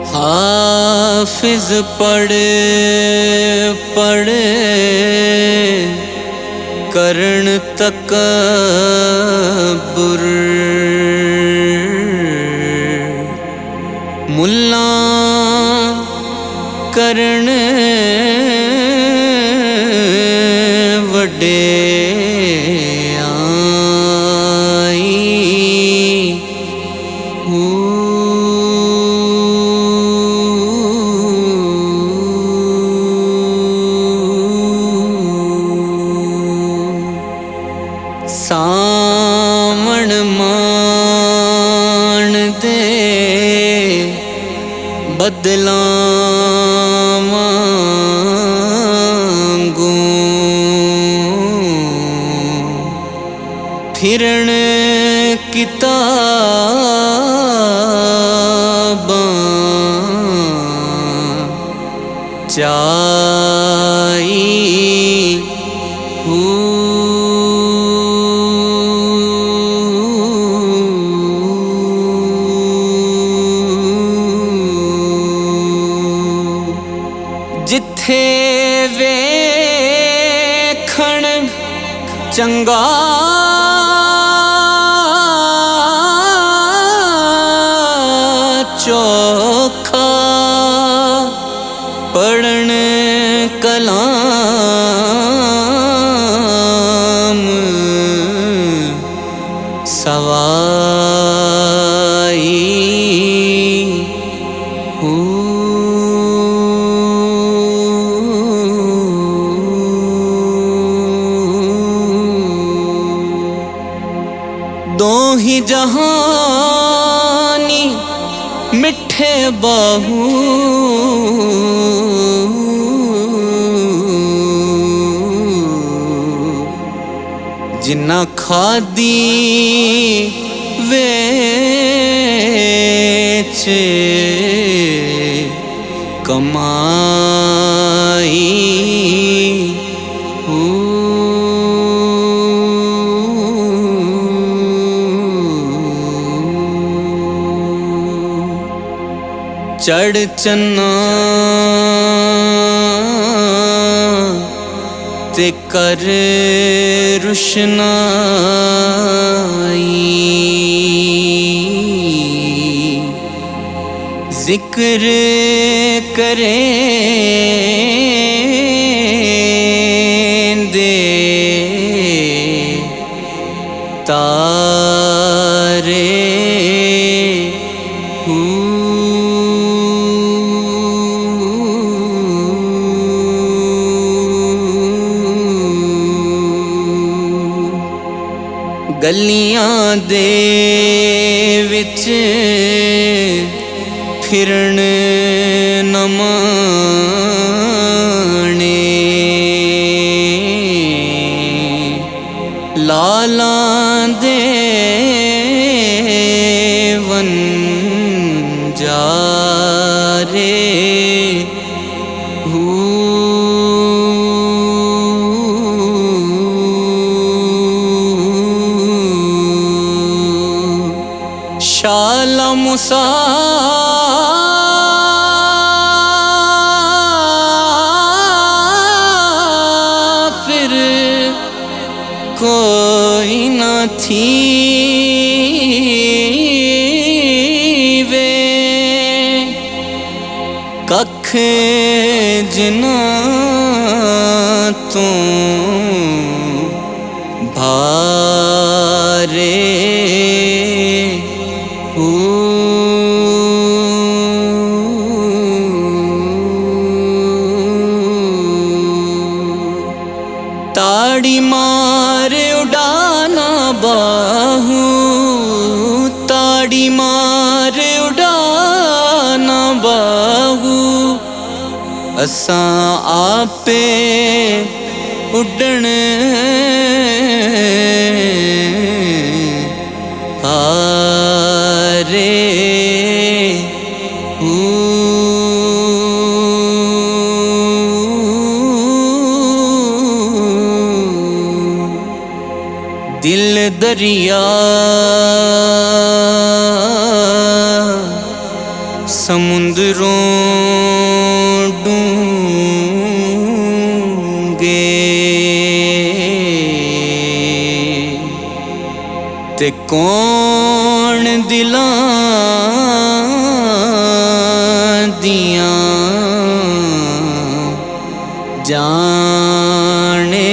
हाफिज पढ़े पढ़े करण तकब्बुर, मुल्ला करण वडेआई। सावण मान दे बदला वांगू, फिरन किताबां चाई। जिथे वेखण चंगा चोखा, पढ़न कलाम सवाई। दो ही जहानी मिठे बाहू, जिन्ना खादी वेच कमाई। चढ़ चन्ना ते कर रुशनाई, जिक्र करेंदे तारे। गलियां दे विच फिरन न माणे, लालां दे वंजारे। शाला मुसाफिर कोई न थी वे, कख जिना तो भारे। ताड़ी मार उड़ाना बाहू, ताड़ी मार उड़ाना बाहू, असां आपे उड़न हारे। दिल दरिया समुंदरों डूंगे ते कौन दिलां दियां जाने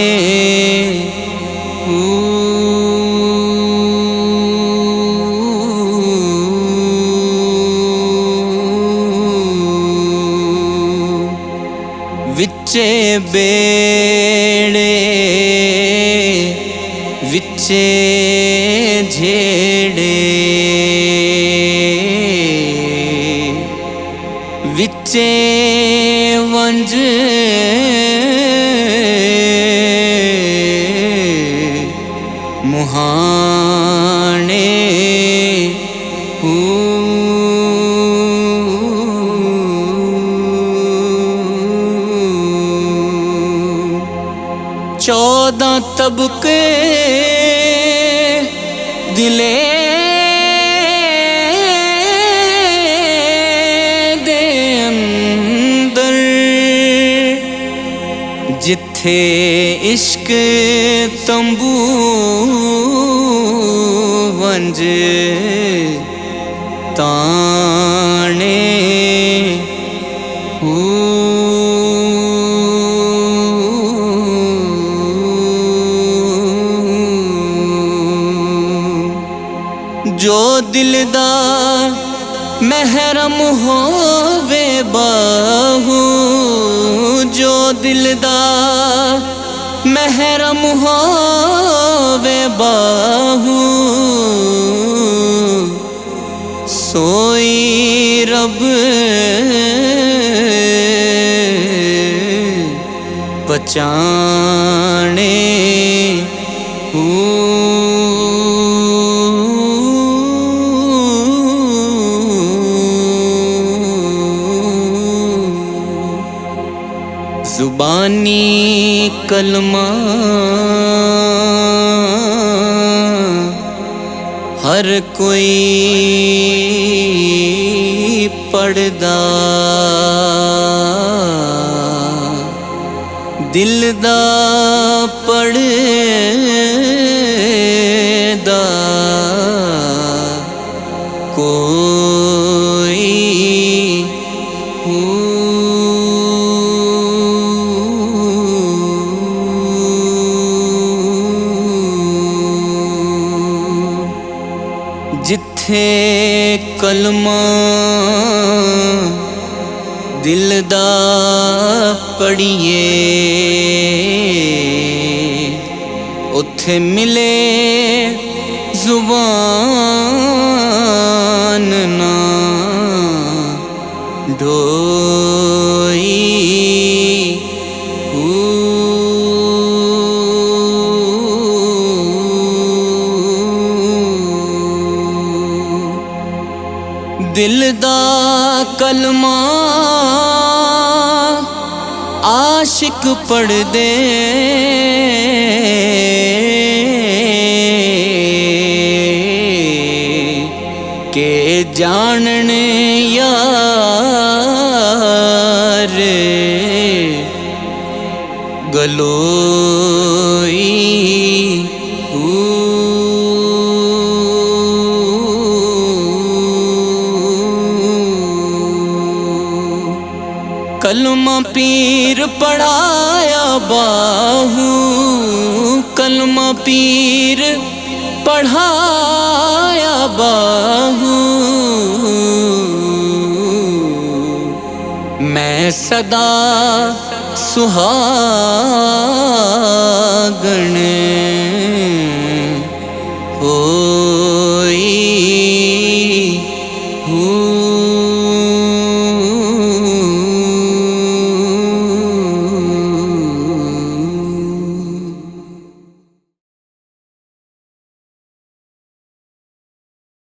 विच्चे बेड़े विच्चे झेड़े विच्चे वंज मुहाने चौदह तबके दिले दे अंदर जिथे इश्क तंबू वंज ताने जो दिल दा महरम होवे बाहू जो दिल दा महरम होवे बाहू सोई रब पहचाने जुबानी कलमा हर कोई पढ़दा दिल दा पढ़दा कोई जिथे कलमा दिल दा पढ़िए उथे मिले जुबान ना ढोई दिल दा कलमा आशिक पढ़ दे के जानन यार गलोई कलमा पीर पढ़ाया बाहू कलमा पीर पढ़ाया बाहू मैं सदा सुहा